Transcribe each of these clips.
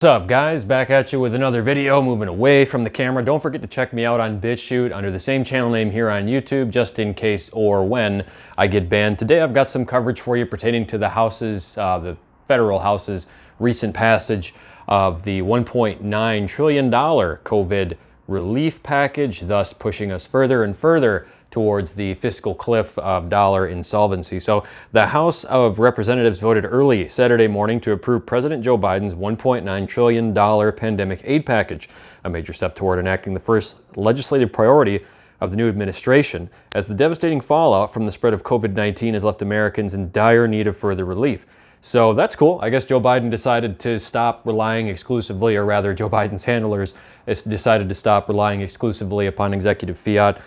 What's up, guys? Back at you with another video, moving away from the camera. Don't forget to check me out on BitChute under the same channel name here on YouTube, just in case or when I get banned. Today I've got some coverage for you pertaining to the House's, the federal House's recent passage of the $1.9 trillion COVID relief package, thus pushing us further and further towards the fiscal cliff of dollar insolvency. So the House of Representatives voted early Saturday morning to approve President Joe Biden's $1.9 trillion pandemic aid package, a major step toward enacting the first legislative priority of the new administration, as the devastating fallout from the spread of COVID-19 has left Americans in dire need of further relief. So that's cool. I guess Joe Biden decided to stop relying exclusively, or rather Joe Biden's handlers decided to stop relying exclusively upon executive fiat.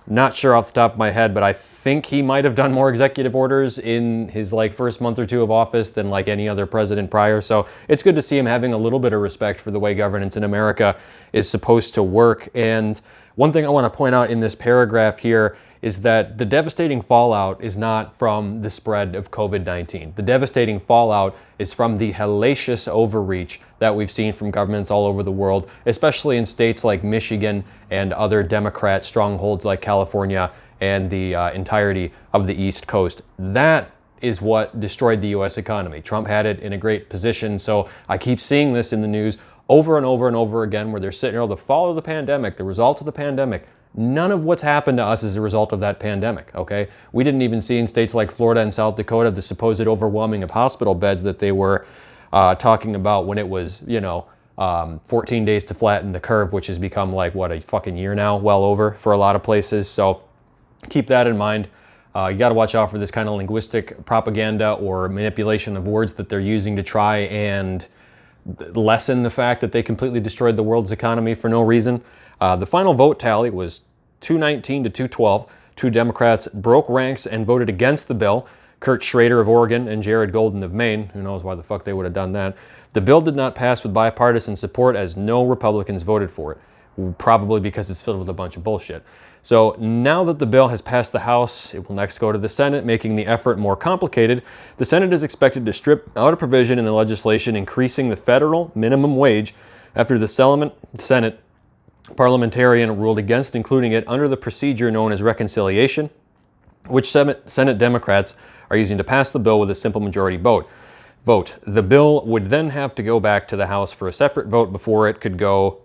Not sure off the top of my head, but I think he might have done more executive orders in his first month or two of office than any other president prior. So it's good to see him having a little bit of respect for the way governance in America is supposed to work. And one thing I want to point out in this paragraph here is that the devastating fallout is not from the spread of COVID-19. The devastating fallout is from the hellacious overreach that we've seen from governments all over the world, especially in states like Michigan and other Democrat strongholds like California and the entirety of the East Coast. That is what destroyed the U.S. economy. Trump had it in a great position, so I keep seeing this in the news over and over and over again, where they're sitting here, the fall of the pandemic, the results of the pandemic. None of what's happened to us is a result of that pandemic, okay? We didn't even see in states like Florida and South Dakota the supposed overwhelming of hospital beds that they were talking about when it was, 14 days to flatten the curve, which has become a fucking year now, well over for a lot of places. So keep that in mind. You got to watch out for this kind of linguistic propaganda or manipulation of words that they're using to try and lessen the fact that they completely destroyed the world's economy for no reason. The final vote tally was 219 to 212. Two Democrats broke ranks and voted against the bill. Kurt Schrader of Oregon and Jared Golden of Maine. Who knows why the fuck they would have done that. The bill did not pass with bipartisan support, as no Republicans voted for it. Probably because it's filled with a bunch of bullshit. So now that the bill has passed the House, it will next go to the Senate, making the effort more complicated. The Senate is expected to strip out a provision in the legislation increasing the federal minimum wage after the Senate parliamentarian ruled against including it under the procedure known as reconciliation, which Senate Democrats are using to pass the bill with a simple majority vote. The bill would then have to go back to the House for a separate vote before it could go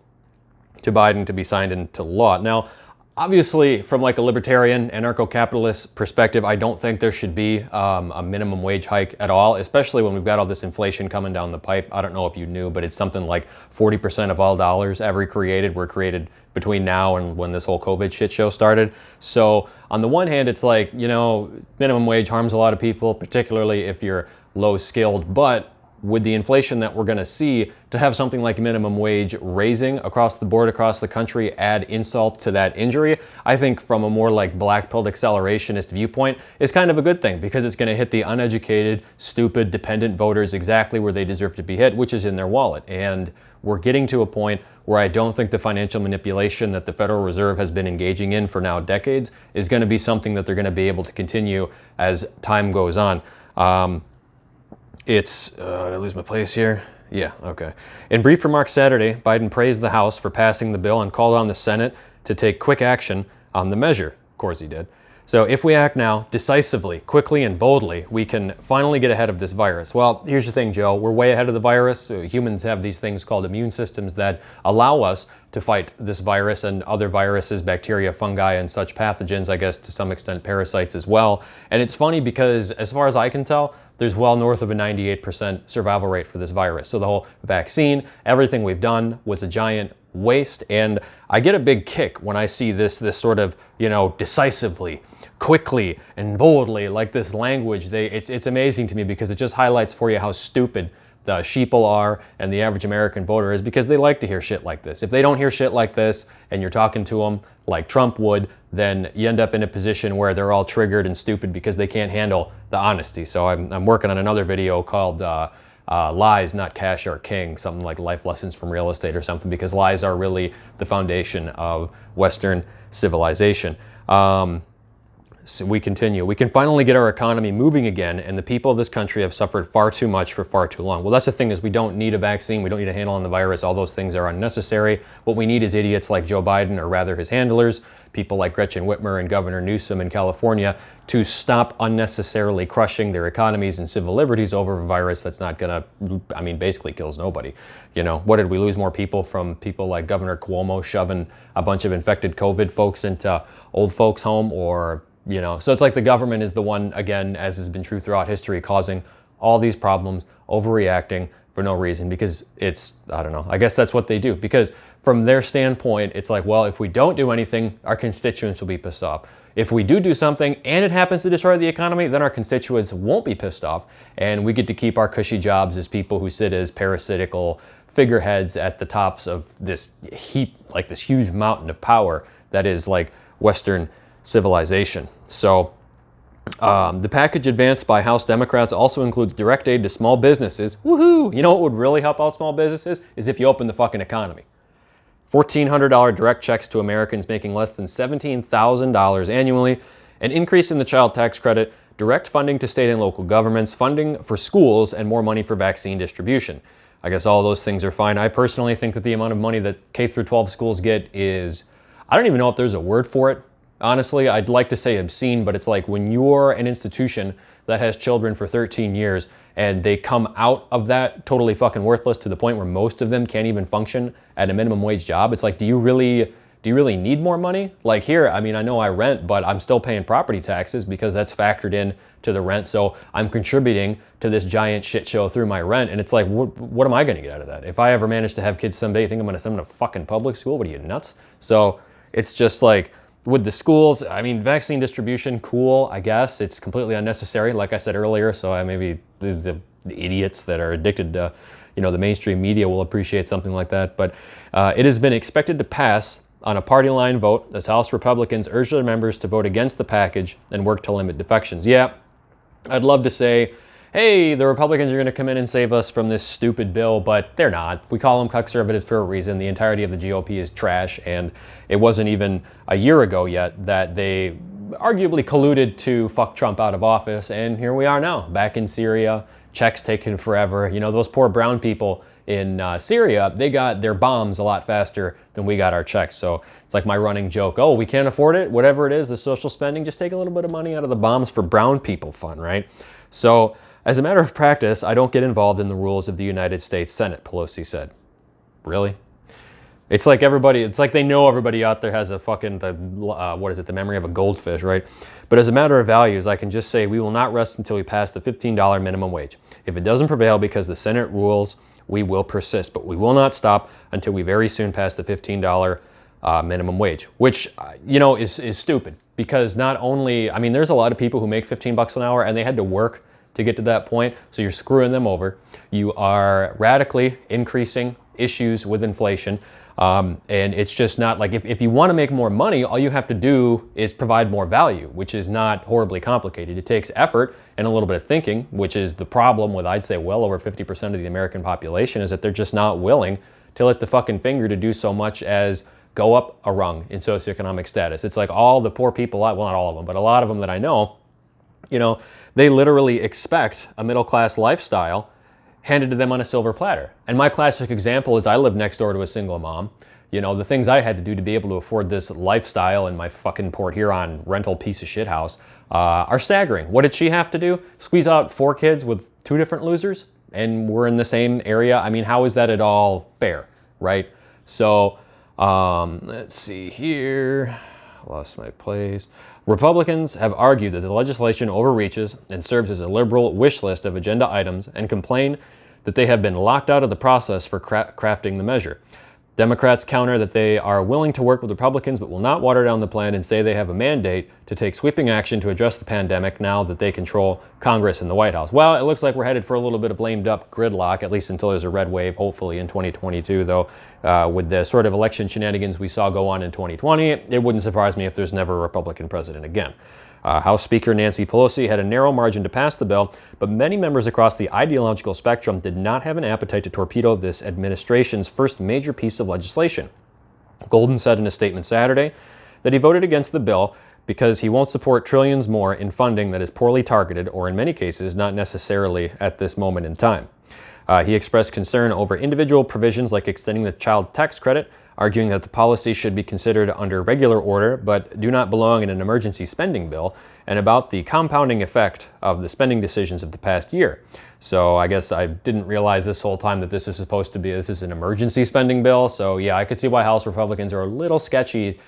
to Biden to be signed into law. Now, obviously, from a libertarian, anarcho-capitalist perspective, I don't think there should be a minimum wage hike at all, especially when we've got all this inflation coming down the pipe. I don't know if you knew, but it's something like 40% of all dollars ever created were created between now and when this whole COVID shit show started. So on the one hand, it's minimum wage harms a lot of people, particularly if you're low skilled, but with the inflation that we're going to see, to have something like minimum wage raising across the board, across the country, add insult to that injury, I think from a more black-pilled accelerationist viewpoint is kind of a good thing, because it's going to hit the uneducated, stupid, dependent voters exactly where they deserve to be hit, which is in their wallet. And we're getting to a point where I don't think the financial manipulation that the Federal Reserve has been engaging in for now decades is going to be something that they're going to be able to continue as time goes on. Did I lose my place here? Yeah, okay. In brief remarks Saturday, Biden praised the House for passing the bill and called on the Senate to take quick action on the measure. Of course he did. So if we act now, decisively, quickly, and boldly, we can finally get ahead of this virus. Well, here's the thing, Joe. We're way ahead of the virus. Humans have these things called immune systems that allow us to fight this virus and other viruses, bacteria, fungi, and such pathogens, I guess to some extent parasites as well. And it's funny because as far as I can tell, there's well north of a 98% survival rate for this virus. So the whole vaccine, everything we've done was a giant waste. And I get a big kick when I see this sort of, decisively, quickly, and boldly, this language. It's amazing to me because it just highlights for you how stupid the sheeple are and the average American voter is, because they like to hear shit like this. If they don't hear shit like this and you're talking to them like Trump would, then you end up in a position where they're all triggered and stupid because they can't handle the honesty. So I'm working on another video called Lies, Not Cash Are King, something like life lessons from real estate or something, because lies are really the foundation of Western civilization. So we continue. We can finally get our economy moving again, and the people of this country have suffered far too much for far too long. Well, that's the thing, is we don't need a vaccine. We don't need a handle on the virus. All those things are unnecessary. What we need is idiots like Joe Biden, or rather his handlers, people like Gretchen Whitmer and Governor Newsom in California, to stop unnecessarily crushing their economies and civil liberties over a virus that's not gonna, I mean, basically kills nobody. You know, what did we lose more people from people like Governor Cuomo shoving a bunch of infected COVID folks into old folks' home? Or, you know, so it's like the government is the one, again, as has been true throughout history, causing all these problems, overreacting for no reason, because it's, I don't know, I guess that's what they do. Because from their standpoint, it's like, well, if we don't do anything, our constituents will be pissed off. If we do something and it happens to destroy the economy, then our constituents won't be pissed off, and we get to keep our cushy jobs as people who sit as parasitical figureheads at the tops of this heap, like this huge mountain of power that is like Western civilization. So the package advanced by House Democrats also includes direct aid to small businesses. Woohoo! You know what would really help out small businesses is if you open the fucking economy. $1,400 direct checks to Americans making less than $17,000 annually, an increase in the child tax credit, direct funding to state and local governments, funding for schools, and more money for vaccine distribution. I guess all those things are fine. I personally think that the amount of money that K through 12 schools get is, I don't even know if there's a word for it. Honestly, I'd like to say obscene, but it's like when you're an institution that has children for 13 years and they come out of that totally fucking worthless to the point where most of them can't even function at a minimum wage job. It's like, do you really need more money? Like here, I mean, I know I rent, but I'm still paying property taxes because that's factored in to the rent. So I'm contributing to this giant shit show through my rent. And it's like, what am I going to get out of that? If I ever manage to have kids someday, you think I'm going to send them to fucking public school? What are you, nuts? So it's just like, with the schools, I mean, vaccine distribution, cool, I guess. It's completely unnecessary, like I said earlier. So maybe the idiots that are addicted to, you know, the mainstream media will appreciate something like that. But it has been expected to pass on a party line vote as House Republicans urge their members to vote against the package and work to limit defections. Yeah, I'd love to say, hey, the Republicans are going to come in and save us from this stupid bill, but they're not. We call them conservatives for a reason. The entirety of the GOP is trash, and it wasn't even a year ago yet that they arguably colluded to fuck Trump out of office, and here we are now, back in Syria, checks taken forever. You know, those poor brown people in Syria, they got their bombs a lot faster than we got our checks. So it's like my running joke, oh, we can't afford it, whatever it is, the social spending, just take a little bit of money out of the bombs for brown people fund, right? So as a matter of practice, I don't get involved in the rules of the United States Senate, Pelosi said. Really? It's like everybody, it's like they know everybody out there has a fucking, the memory of a goldfish, right? But as a matter of values, I can just say we will not rest until we pass the $15 minimum wage. If it doesn't prevail because the Senate rules, we will persist, but we will not stop until we very soon pass the $15 minimum wage, which, you know, is stupid because not only, I mean, there's a lot of people who make 15 bucks an hour and they had to work to get to that point. So you're screwing them over. You are radically increasing issues with inflation. And it's just not like, if you want to make more money, all you have to do is provide more value, which is not horribly complicated. It takes effort and a little bit of thinking, which is the problem with, I'd say, well over 50% of the American population, is that they're just not willing to lift the fucking finger to do so much as go up a rung in socioeconomic status. It's like all the poor people, well, not all of them, but a lot of them that I know, you know, they literally expect a middle-class lifestyle handed to them on a silver platter. And my classic example is I live next door to a single mom. You know, the things I had to do to be able to afford this lifestyle in my fucking Port Huron rental piece of shit house are staggering. What did she have to do? Squeeze out 4 kids with 2 different losers? And we're in the same area? I mean, how is that at all fair, right? So, let's see here. Lost my place. Republicans have argued that the legislation overreaches and serves as a liberal wish list of agenda items and complain that they have been locked out of the process for crafting the measure. Democrats counter that they are willing to work with Republicans but will not water down the plan and say they have a mandate to take sweeping action to address the pandemic now that they control Congress and the White House. Well, it looks like we're headed for a little bit of lamed up gridlock, at least until there's a red wave, hopefully in 2022, though. With the sort of election shenanigans we saw go on in 2020, it wouldn't surprise me if there's never a Republican president again. House Speaker Nancy Pelosi had a narrow margin to pass the bill, but many members across the ideological spectrum did not have an appetite to torpedo this administration's first major piece of legislation. Golden said in a statement Saturday that he voted against the bill because he won't support trillions more in funding that is poorly targeted or, in many cases, not necessarily at this moment in time. He expressed concern over individual provisions like extending the child tax credit, arguing that the policy should be considered under regular order but do not belong in an emergency spending bill, and about the compounding effect of the spending decisions of the past year. So I guess I didn't realize this whole time that this is supposed to be, this is an emergency spending bill. So yeah, I could see why House Republicans are a little sketchy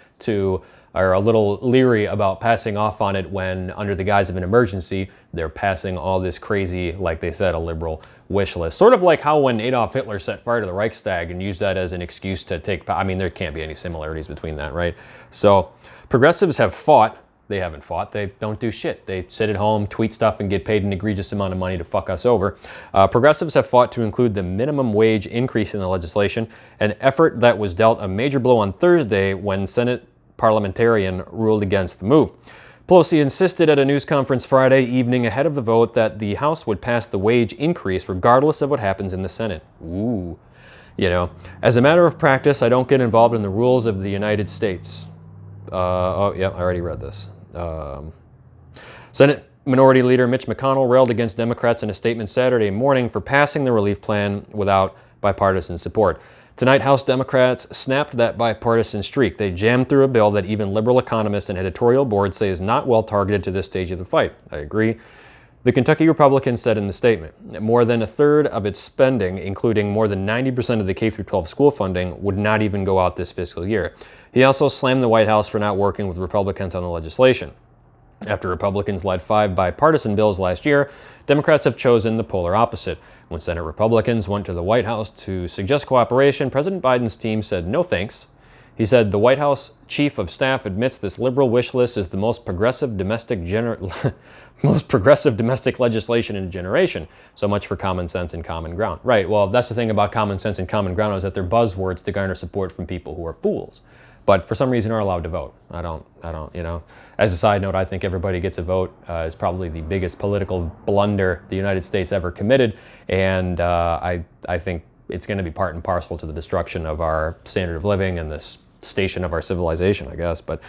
or a little leery about passing off on it when, under the guise of an emergency, they're passing all this crazy, like they said, a liberal wish list. Sort of like how when Adolf Hitler set fire to the Reichstag and used that as an excuse to take, I mean, there can't be any similarities between that, right? So progressives have fought. They haven't fought. They don't do shit. They sit at home, tweet stuff, and get paid an egregious amount of money to fuck us over. Progressives have fought to include the minimum wage increase in the legislation, an effort that was dealt a major blow on Thursday when Senate parliamentarian ruled against the move. Pelosi insisted at a news conference Friday evening ahead of the vote that the House would pass the wage increase regardless of what happens in the Senate. Ooh. You know, as a matter of practice, I don't get involved in the rules of the United States. Oh, yeah, I already read this. Senate Minority Leader Mitch McConnell railed against Democrats in a statement Saturday morning for passing the relief plan without bipartisan support. Tonight, House Democrats snapped that bipartisan streak. They jammed through a bill that even liberal economists and editorial boards say is not well targeted to this stage of the fight. I agree. The Kentucky Republican said in the statement, more than a third of its spending, including more than 90% of the K-12 school funding, would not even go out this fiscal year. He also slammed the White House for not working with Republicans on the legislation. After Republicans led 5 bipartisan bills last year, Democrats have chosen the polar opposite. When Senate Republicans went to the White House to suggest cooperation, President Biden's team said no thanks. He said the White House chief of staff admits this liberal wish list is the most progressive domestic legislation in a generation. So much for common sense and common ground. Right, well, that's the thing about common sense and common ground, is that they're buzzwords to garner support from people who are fools, but for some reason are allowed to vote. I don't, you know. As a side note, I think everybody gets a vote is probably the biggest political blunder the United States ever committed, and I think it's going to be part and parcel to the destruction of our standard of living and this station of our civilization, I guess. But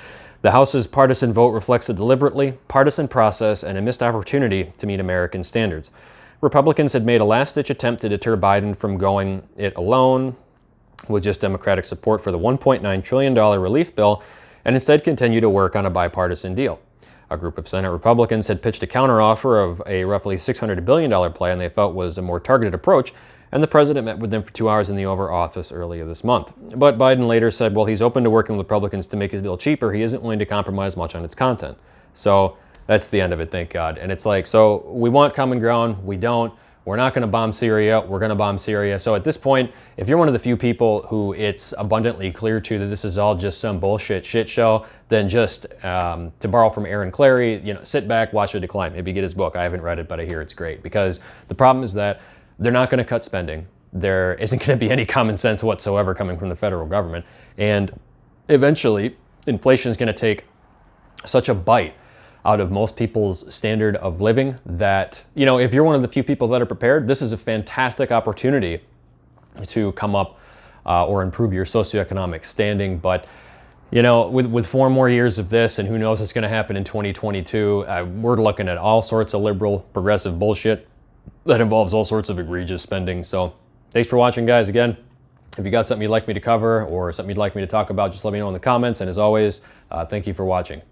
the House's partisan vote reflects a deliberately partisan process and a missed opportunity to meet American standards. Republicans had made a last-ditch attempt to deter Biden from going it alone with just Democratic support for the $1.9 trillion relief bill, and instead continue to work on a bipartisan deal. A group of Senate Republicans had pitched a counteroffer of a roughly $600 billion plan they felt was a more targeted approach, and the president met with them for 2 hours in the Oval Office earlier this month. But Biden later said, well, he's open to working with Republicans to make his bill cheaper. He isn't willing to compromise much on its content. So that's the end of it, thank God. And it's like, so we want common ground, we don't. We're not going to bomb Syria, we're going to bomb Syria. So at this point, if you're one of the few people who it's abundantly clear to that this is all just some bullshit shit show, then just, to borrow from Aaron Clarey, you know, sit back, watch the decline. Maybe get his book. I haven't read it, but I hear it's great. Because the problem is that they're not going to cut spending. There isn't going to be any common sense whatsoever coming from the federal government. And eventually, inflation is going to take such a bite out of most people's standard of living that, you know, if you're one of the few people that are prepared, this is a fantastic opportunity to come up or improve your socioeconomic standing. But, you know, with 4 more years of this, and who knows what's going to happen in 2022, we're looking at all sorts of liberal, progressive bullshit that involves all sorts of egregious spending. So thanks for watching, guys. Again, if you got something you'd like me to cover or something you'd like me to talk about, just let me know in the comments. And as always, thank you for watching.